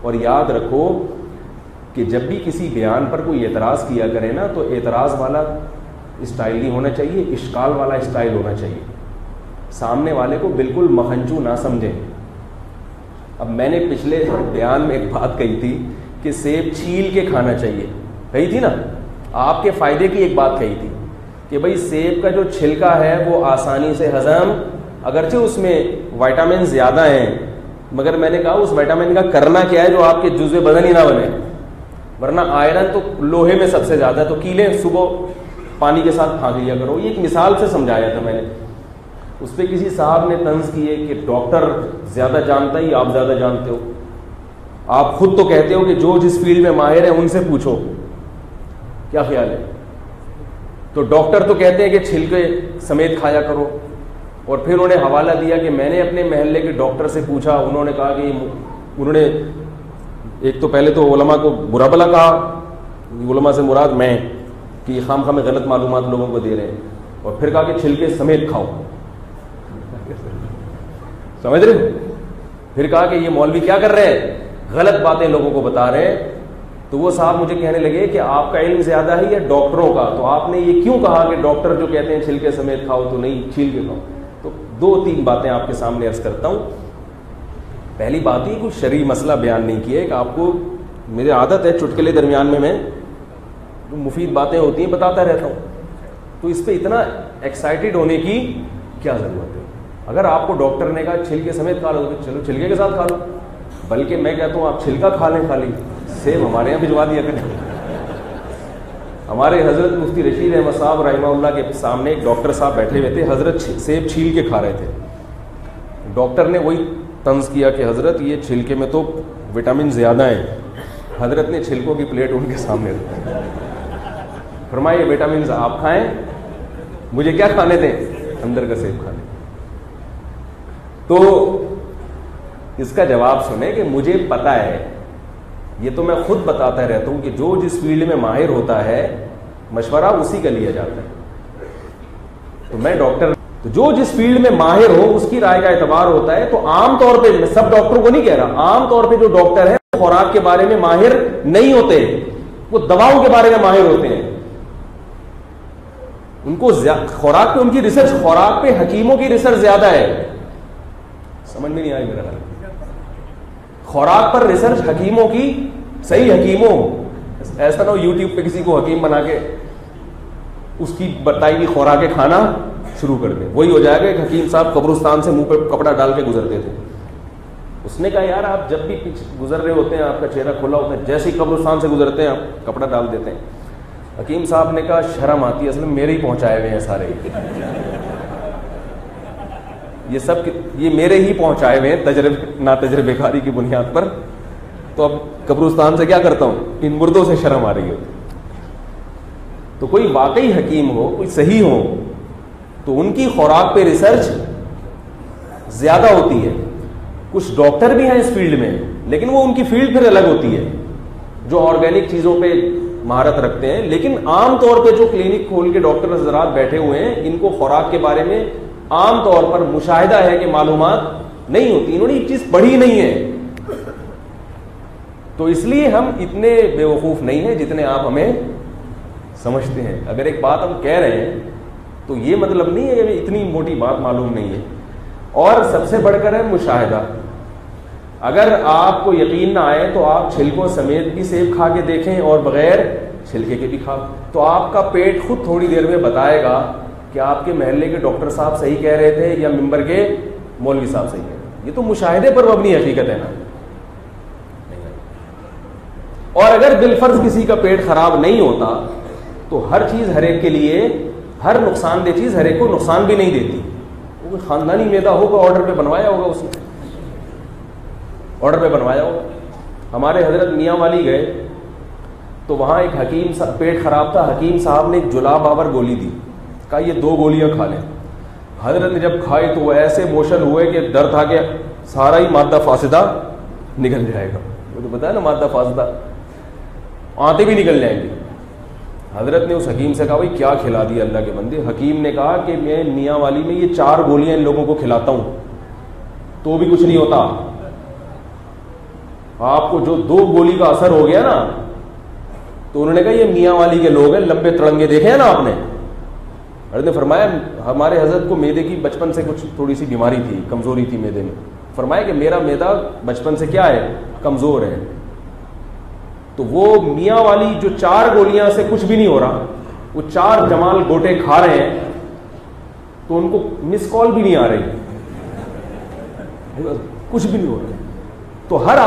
اور یاد رکھو کہ جب بھی کسی بیان پر کوئی اعتراض کیا کرے نا تو اعتراض والا اسٹائل نہیں ہونا چاہیے، اشکال والا اسٹائل ہونا چاہیے، سامنے والے کو بالکل مکھنچو نہ سمجھیں. اب میں نے پچھلے بیان میں ایک بات کہی تھی کہ سیب چھیل کے کھانا چاہیے، کہی تھی نا، آپ کے فائدے کی ایک بات کہی تھی کہ بھئی سیب کا جو چھلکا ہے وہ آسانی سے ہضم، اگرچہ اس میں وائٹامن زیادہ ہیں، مگر میں نے کہا اس وائٹامن کا کرنا کیا ہے جو آپ کے جزو بدن ہی نہ بنے، ورنہ آئرن تو لوہے میں سب سے زیادہ ہے، تو کیلیں صبح پانی کے ساتھ پھانک لیا کرو. یہ ایک مثال سے سمجھایا تھا میں نے. اس پہ کسی صاحب نے طنز کیے کہ ڈاکٹر زیادہ جانتا ہی آپ زیادہ جانتے ہو، آپ خود تو کہتے ہو کہ جو جس فیلڈ میں ماہر ہیں ان سے پوچھو، کیا خیال ہے؟ تو ڈاکٹر تو کہتے ہیں کہ چھلکے سمیت کھایا کرو، اور پھر انہوں نے حوالہ دیا کہ میں نے اپنے محلے کے ڈاکٹر سے پوچھا، انہوں نے کہا کہ انہوں نے ایک تو پہلے تو علماء کو برا بھلا کہا، علماء سے مراد میں، کہ یہ خام خواہ غلط معلومات لوگوں کو دے رہے ہیں، اور پھر کہا کہ چھلکے سمیت کھاؤ، سمجھ رہے ہو؟ پھر کہا کہ یہ مولوی کیا کر رہے ہیں، غلط باتیں لوگوں کو بتا رہے ہیں. تو وہ صاحب مجھے کہنے لگے کہ آپ کا علم زیادہ ہے یا ڈاکٹروں کا، تو آپ نے یہ کیوں کہا کہ ڈاکٹر جو کہتے ہیں چھلکے سمیت کھاؤ تو نہیں چھیل کے کھاؤ؟ تو 2-3 باتیں آپ کے سامنے عرض کرتا ہوں. پہلی بات یہ کوئی شرعی مسئلہ بیان نہیں کیا ہے، کہ آپ کو میری عادت ہے چٹکلے درمیان میں جو مفید باتیں ہوتی ہیں بتاتا رہتا ہوں، تو اس پہ اتنا ایکسائٹیڈ ہونے کی کیا ضرورت ہے؟ اگر آپ کو ڈاکٹر نے کہا چھلکے سمیت کھا لو تو چلو چھلکے کے ساتھ کھا لو، بلکہ میں کہتا ہوں آپ چھلکا کھا لیں، خالی سیب ہمارے یہاں بھجوا دیا کریں. ہمارے حضرت مفتی رشید احمد صاحب رحمہ اللہ کے سامنے ایک ڈاکٹر صاحب بیٹھے ہوئے تھے، حضرت سیب چھیل کے کھا رہے تھے. ڈاکٹر نے وہی طنز کیا کہ حضرت یہ چھلکے میں تو وٹامن زیادہ ہیں. حضرت نے چھلکوں کی پلیٹ ان کے سامنے رکھی، فرمایا یہ وٹامنز آپ کھائیں، مجھے کیا کھانے دیں، اندر کا سیب کھانے. تو اس کا جواب سنیں کہ مجھے پتا ہے، یہ تو میں خود بتاتا رہتا ہوں کہ جو جس فیلڈ میں ماہر ہوتا ہے مشورہ اسی کا لیا جاتا ہے. تو میں ڈاکٹر، تو جو جس فیلڈ میں ماہر ہو اس کی رائے کا اعتبار ہوتا ہے. تو عام طور پہ، میں سب ڈاکٹروں کو نہیں کہہ رہا، عام طور پہ جو ڈاکٹر ہیں خوراک کے بارے میں ماہر نہیں ہوتے، وہ دواؤں کے بارے میں ماہر ہوتے ہیں. ان کو خوراک پہ ان کی ریسرچ، خوراک پہ حکیموں کی ریسرچ زیادہ ہے. سمجھ میں نہیں آئی میرا حال؟ خوراک پر ریسرچ حکیموں کی، صحیح حکیموں، ایسا نہ ہو یوٹیوب پہ کسی کو حکیم بنا کے اس کی بتائی ہوئی خوراکیں کھانا شروع کر دیں. وہی ہو جائے گا. ایک حکیم صاحب قبرستان سے منہ پہ کپڑا ڈال کے گزرتے تھے. اس نے کہا یار آپ جب بھی گزر رہے ہوتے ہیں آپ کا چہرہ کھلا ہوتا ہے، جیسے ہی قبرستان سے گزرتے ہیں آپ کپڑا ڈال دیتے ہیں. حکیم صاحب نے کہا شرم آتی ہے، اصل میں میرے ہی پہنچائے ہوئے ہیں سارے، یہ سب یہ میرے ہی پہنچائے ہوئے ہیں نا تجربے کاری کی بنیاد پر. تو اب قبرستان سے کیا کرتا ہوں، ان مردوں سے شرم آ رہی ہے. تو کوئی واقعی حکیم ہو، کوئی صحیح ہو، تو ان کی خوراک پہ ریسرچ زیادہ ہوتی ہے. کچھ ڈاکٹر بھی ہیں اس فیلڈ میں، لیکن وہ ان کی فیلڈ پھر الگ ہوتی ہے، جو آرگینک چیزوں پہ مہارت رکھتے ہیں. لیکن عام طور پہ جو کلینک کھول کے ڈاکٹر حضرات بیٹھے ہوئے ہیں، ان کو خوراک کے بارے میں عام طور پر مشاہدہ ہے کہ معلومات نہیں ہوتی، انہوں نے یہ چیز پڑھی نہیں ہے. تو اس لیے ہم اتنے بے وقوف نہیں ہیں جتنے آپ ہمیں سمجھتے ہیں. اگر ایک بات ہم کہہ رہے ہیں تو یہ مطلب نہیں ہے کہ ہمیں اتنی موٹی بات معلوم نہیں ہے. اور سب سے بڑھ کر ہے مشاہدہ. اگر آپ کو یقین نہ آئے تو آپ چھلکوں سمیت بھی سیب کھا کے دیکھیں اور بغیر چھلکے کے بھی کھا، تو آپ کا پیٹ خود تھوڑی دیر میں بتائے گا کہ آپ کے محلے کے ڈاکٹر صاحب صحیح کہہ رہے تھے یا ممبر کے مولوی صاحب صحیح کہہ رہے تھے. یہ تو مشاہدے پر مبنی حقیقت ہے نا. اور اگر بالفرض کسی کا پیٹ خراب نہیں ہوتا تو ہر چیز ہر ایک کے لیے، ہر نقصان دہ چیز ہر ایک کو نقصان بھی نہیں دیتی. وہ خاندانی میدا ہوگا، آرڈر پہ بنوایا ہوگا، اس نے آرڈر پہ بنوایا ہوگا. ہمارے حضرت میاں والی گئے تو وہاں ایک حکیم پیٹ خراب تھا، حکیم صاحب نے ایک جلاب آور گولی دی، کہا یہ 2 گولیاں کھا لیں. حضرت نے جب کھائی تو وہ ایسے موشن ہوئے کہ ڈر تھا کہ سارا ہی مادہ فاسدہ نکل جائے گا. وہ تو پتا ہے نا مادہ فاسدہ، آتے بھی نکل جائیں گے. حضرت نے اس حکیم سے کہا بھائی کیا کھلا دیا اللہ کے بندے. حکیم نے کہا کہ میں میاں والی میں یہ 4 گولیاں ان لوگوں کو کھلاتا ہوں تو بھی کچھ نہیں ہوتا. آپ کو جو 2 گولی کا اثر ہو گیا نا, تو انہوں نے کہا یہ میاں والی کے لوگ ہیں, لمبے تڑنگے دیکھے ہیں نا آپ نے. حضرت نے فرمایا ہمارے حضرت کو میدے کی بچپن سے کچھ تھوڑی سی بیماری تھی, کمزوری تھی میدے میں. فرمایا کہ میرا میدا بچپن سے کیا ہے, کمزور ہے. تو وہ میاں والی جو 4 گولیاں سے کچھ بھی نہیں ہو رہا, وہ 4 جمال گوٹے کھا رہے ہیں تو ان کو مس کال بھی نہیں آ رہی, کچھ بھی نہیں ہو رہا. تو ہر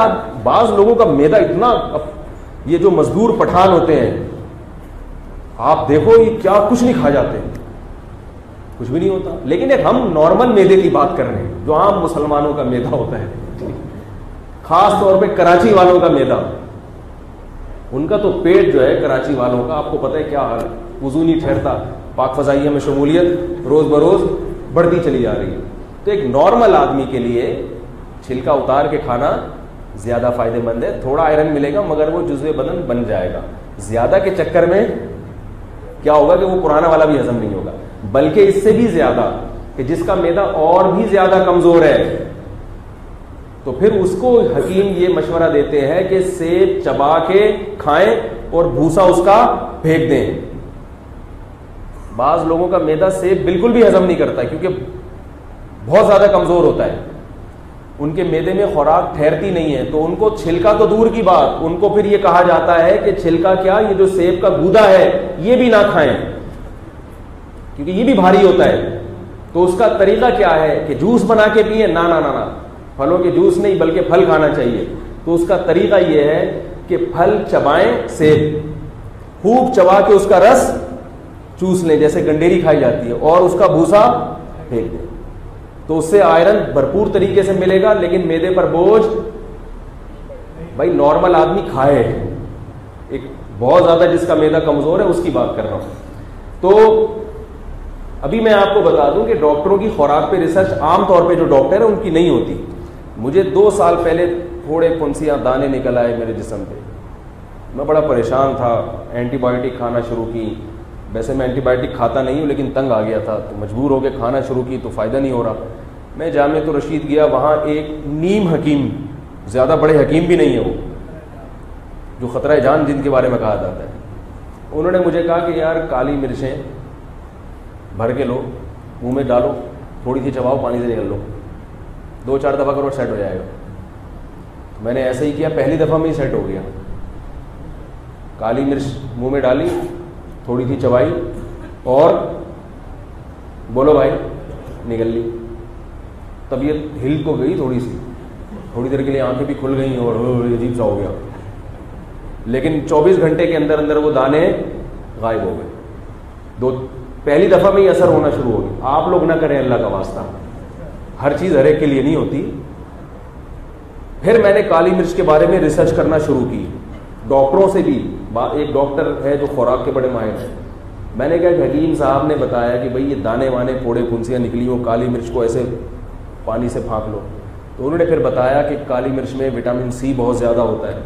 بعض لوگوں کا میدا اتنا, یہ جو مزدور پٹھان ہوتے ہیں آپ دیکھو یہ کیا کچھ نہیں کھا جاتے, کچھ بھی نہیں ہوتا. لیکن ایک ہم نارمل میدے کی بات کر رہے ہیں جو عام مسلمانوں کا میدا ہوتا ہے, خاص طور پہ کراچی والوں کا میدا. ان کا تو پیٹ جو ہے کراچی والوں کا, آپ کو پتہ ہے کیا حال ہے, وضو نہیں ٹھہرتا. پاک فضائیہ میں شمولیت روز بروز بڑھتی چلی جا رہی ہے. تو ایک نارمل آدمی کے لیے چھلکا اتار کے کھانا زیادہ فائدہ مند ہے. تھوڑا آئرن ملے گا مگر وہ جزو بدن بن جائے گا. زیادہ کے چکر میں کیا ہوگا کہ وہ پرانا والا بھی ہضم نہیں ہوگا, بلکہ اس سے بھی زیادہ کہ جس کا میدا اور بھی زیادہ کمزور ہے, تو پھر اس کو حکیم یہ مشورہ دیتے ہیں کہ سیب چبا کے کھائیں اور بھوسا اس کا پھینک دیں. بعض لوگوں کا میدا سیب بالکل بھی ہضم نہیں کرتا کیونکہ بہت زیادہ کمزور ہوتا ہے, ان کے میدے میں خوراک ٹھہرتی نہیں ہے. تو ان کو چھلکا تو دور کی بات, ان کو پھر یہ کہا جاتا ہے کہ چھلکا کیا, یہ جو سیب کا گودا ہے یہ بھی نہ کھائیں کیونکہ یہ بھی بھاری ہوتا ہے. تو اس کا طریقہ کیا ہے کہ جوس بنا کے پیئے, نہ نہ نہ, پھلوں کے جوس نہیں بلکہ پھل کھانا چاہیے. تو اس کا طریقہ یہ ہے کہ پھل چبائیں, سیب خوب چبا کے اس کا رس چوس لیں جیسے گنڈیری کھائی جاتی ہے, اور اس کا بھوسا پھینک دیں. تو اس سے آئرن بھرپور طریقے سے ملے گا, لیکن میدے پر بوجھ بھائی نارمل آدمی کھائے, ایک بہت زیادہ جس کا میدا کمزور ہے اس کی بات کر رہا ہوں. تو ابھی میں آپ کو بتا دوں کہ ڈاکٹروں کی خوراک پہ ریسرچ عام طور پہ جو ڈاکٹر ہیں ان کی نہیں ہوتی. مجھے 2 سال پہلے تھوڑے پھنسیاں دانے نکل آئے میرے جسم پہ, میں بڑا پریشان تھا, اینٹی بایوٹک کھانا شروع کی. ویسے میں اینٹی بایوٹک کھاتا نہیں ہوں لیکن تنگ آ گیا تھا تو مجبور ہو کے کھانا شروع کی, تو فائدہ نہیں ہو رہا. میں جامعۃ الرشید گیا, وہاں ایک نیم حکیم, زیادہ بڑے حکیم بھی نہیں ہے وہ, جو خطرہ جان جن کے بارے میں کہا جاتا ہے, انہوں نے مجھے کہا کہ یار کالی مرچیں بھر کے لو, منہ میں ڈالو, تھوڑی سی چباؤ, پانی سے نکل لو, 2-4 دفعہ کرو, سیٹ ہو جائے گا. میں نے ایسا ہی کیا, پہلی دفعہ میں ہی سیٹ ہو گیا. کالی مرچ منہ میں ڈالی, تھوڑی سی چبائی اور بولو بھائی, نکل لی. طبیعت ہل کو گئی تھوڑی سی, تھوڑی دیر کے لیے آنکھیں بھی کھل گئیں اور عجیب سا ہو گیا, لیکن 24 گھنٹے کے اندر اندر وہ دانے غائب ہو گئے. پہلی دفعہ میں ہی اثر ہونا شروع ہو گیا. آپ لوگ نہ کریں اللہ کا واسطہ, ہر چیز ہر ایک کے لیے نہیں ہوتی. پھر میں نے کالی مرچ کے بارے میں ریسرچ کرنا شروع کی, ڈاکٹروں سے بھی. ایک ڈاکٹر ہے جو خوراک کے بڑے ماہر ہیں, میں نے کہا کہ حکیم صاحب نے بتایا کہ بھئی یہ دانے وانے پھوڑے پھنسیاں نکلی ہو, کالی مرچ کو ایسے پانی سے پھانک لو. تو انہوں نے پھر بتایا کہ کالی مرچ میں وٹامن سی بہت زیادہ ہوتا ہے.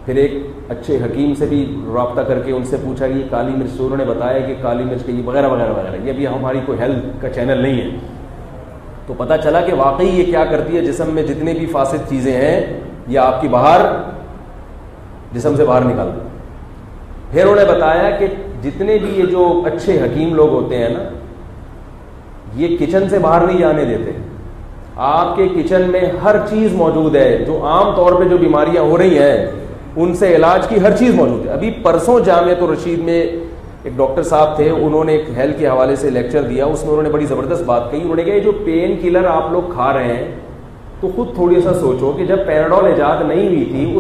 پھر ایک اچھے حکیم سے بھی رابطہ کر کے ان سے پوچھا کہ یہ کالی مرچ, تو انہوں نے بتایا کہ کالی مرچ کے یہ وغیرہ وغیرہ وغیرہ. یہ بھی ہماری کوئی ہیلتھ کا چینل نہیں ہے. تو پتہ چلا کہ واقعی یہ کیا کرتی ہے, جسم میں جتنے بھی فاسد چیزیں ہیں یہ آپ کی باہر جسم سے باہر نکال دیں. پھر انہوں نے بتایا کہ جتنے بھی یہ جو اچھے حکیم لوگ ہوتے ہیں نا, یہ کچن سے باہر نہیں جانے دیتے. آپ کے کچن میں ہر چیز موجود ہے, جو عام طور پہ جو بیماریاں ہو رہی ہیں ان سے علاج کی ہر چیز موجود ہے. ابھی پرسوں جامعۃ الرشید میں ایک ڈاکٹر صاحب تھے, انہوں نے ایک ہیلتھ کے حوالے سے لیکچر دیا, اس میں انہوں نے بڑی زبردست بات کہی. انہوں نے کہا یہ جو پین کلر آپ لوگ کھا رہے ہیں تو خود تھوڑی سا سوچو کہ جب پیراڈول ایجاد نہیں ہوئی تھی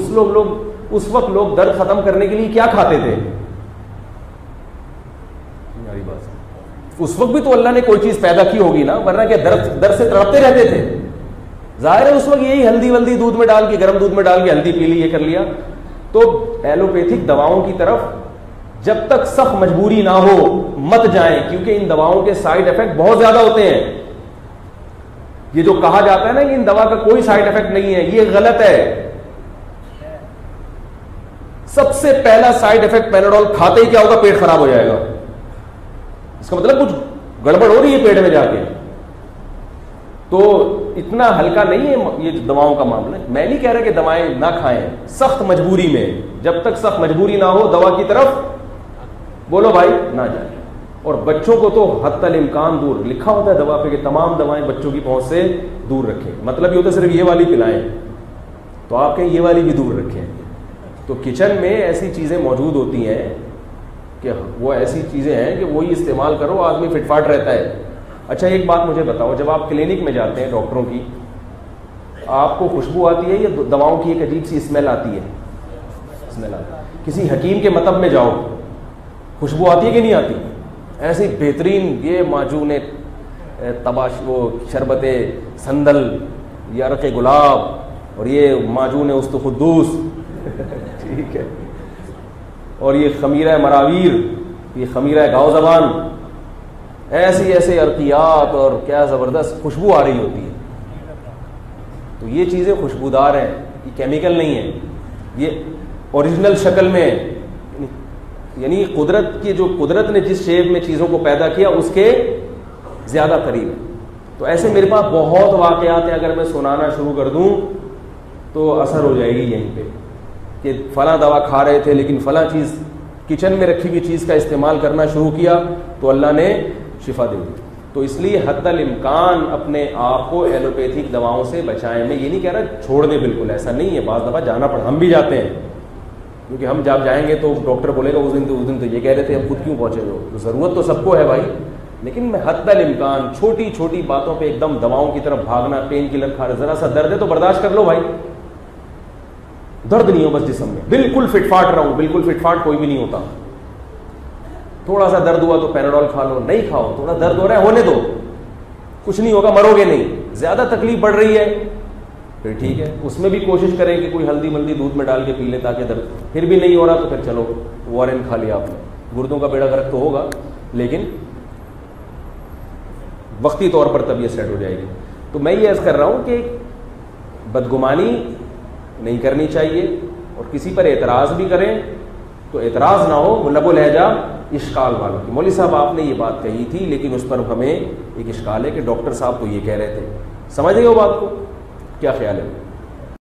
اس وقت لوگ درد ختم کرنے کے لیے کیا کھاتے تھے. اس وقت بھی تو اللہ نے کوئی چیز پیدا کی ہوگی نا, ورنہ کہ درد سے تڑپتے رہتے تھے. ظاہر ہے اس وقت یہی ہلدی ولدی دودھ میں ڈال کے, گرم دودھ میں ڈال کے ہلدی پی لی, یہ کر لیا. تو ایلوپیتھک دواؤں کی طرف جب تک سخت مجبوری نہ ہو مت جائیں, کیونکہ ان دواؤں کے سائیڈ افیکٹ بہت زیادہ ہوتے ہیں. یہ جو کہا جاتا ہے نا کہ ان دوا کا کوئی سائیڈ افیکٹ نہیں ہے, یہ غلط ہے. سب سے پہلا سائیڈ افیکٹ پیناڈول کھاتے ہی کیا ہوگا, پیٹ خراب ہو جائے گا. اس کا مطلب کچھ گڑبڑ ہو رہی ہے پیٹ میں جا کے. تو اتنا ہلکا نہیں ہے یہ دواؤں کا معاملہ. میں نہیں کہہ رہا کہ دوائیں نہ کھائیں, سخت مجبوری میں, جب تک سخت مجبوری نہ ہو دوا کی طرف بولو بھائی نہ جائیں. اور بچوں کو تو حتی الامکان دور, لکھا ہوتا ہے دوا پہ کہ تمام دوائیں بچوں کی پہنچ سے دور رکھیں. مطلب یہ ہوتا ہے صرف یہ والی پلائیں, تو آپ کہیں یہ والی بھی دور رکھیں. تو کچن میں ایسی چیزیں موجود ہوتی ہیں کہ وہ ایسی چیزیں ہیں کہ وہی استعمال کرو, آدمی فٹ فاٹ رہتا ہے. اچھا ایک بات مجھے بتاؤ, جب آپ کلینک میں جاتے ہیں ڈاکٹروں کی, آپ کو خوشبو آتی ہے یا دواؤں کی ایک عجیب سی اسمیل آتی ہے؟ اسمیل آتی ہے. کسی حکیم کے مطب میں جاؤ, خوشبو آتی ہے کہ نہیں آتی؟ ایسی بہترین یہ معجون تباش, وہ شربت سندل, یہ عرق گلاب, اور یہ معجون است قدوس ٹھیک ہے, اور یہ خمیرہ مراویر, یہ خمیرہ گاؤ زبان, ایسی ایسے عرقیات اور کیا زبردست خوشبو آ رہی ہوتی ہے. تو یہ چیزیں خوشبودار ہیں, یہ کیمیکل نہیں ہے, یہ اوریجنل شکل میں, یعنی قدرت کی جو قدرت نے جس شیپ میں چیزوں کو پیدا کیا اس کے زیادہ قریب ہے. تو ایسے میرے پاس بہت واقعات ہیں, اگر میں سنانا شروع کر دوں تو اثر ہو جائے گی یہیں پہ کہ فلاں دوا کھا رہے تھے لیکن فلاں چیز کچن میں رکھی ہوئی چیز کا استعمال کرنا شروع کیا تو اللہ نے شفا دے دی. تو اس لیے حتی الامکان اپنے آپ کو ایلوپیتھک دواؤں سے بچائیں. میں یہ نہیں کہہ رہا چھوڑ دیں, بالکل ایسا نہیں ہے, بعض دفعہ جانا پڑا, ہم بھی جاتے ہیں, کیونکہ ہم جب جائیں گے تو ڈاکٹر بولے گا اس دن تو یہ کہہ رہے تھے, اب خود کیوں پہنچے ہو. تو ضرورت تو سب کو ہے بھائی, لیکن میں حتی الامکان چھوٹی چھوٹی باتوں پہ ایک دم دواؤں کی طرف بھاگنا, پین کلر کھا رہے, ذرا سا درد ہے تو برداشت کر لو بھائی, درد نہیں ہو بس جسم میں, بالکل فٹ فاٹ رہا ہوں, بالکل فٹ فاٹ کوئی بھی نہیں ہوتا. تھوڑا سا درد ہوا تو پیناڈول کھا لو, نہیں کھاؤ, تھوڑا درد ہو رہا ہے ہونے دو, کچھ نہیں ہوگا, مرو گے نہیں. زیادہ تکلیف بڑھ رہی ہے پھر ٹھیک ہے, اس میں بھی کوشش کریں کہ کوئی ہلدی ملدی دودھ میں ڈال کے پی لیں تاکہ درد, پھر بھی نہیں ہو رہا تو پھر چلو وارن کھا لیا آپ نے, گردوں کا بیڑا غرق تو ہوگا لیکن وقتی طور پر طبیعت سیٹ ہو جائے گی. تو میں یہ عرض کر رہا ہوں کہ بدگمانی نہیں کرنی چاہیے, اور کسی پر اعتراض بھی کریں تو اعتراض نہ ہو لب و لہجہ اشکال والوں کی, مولوی صاحب آپ نے یہ بات کہی تھی لیکن اس پر ہمیں ایک اشکال ہے کہ ڈاکٹر صاحب تو یہ کہہ رہے تھے. سمجھ گئے ہو بات کو, کیا خیال ہے؟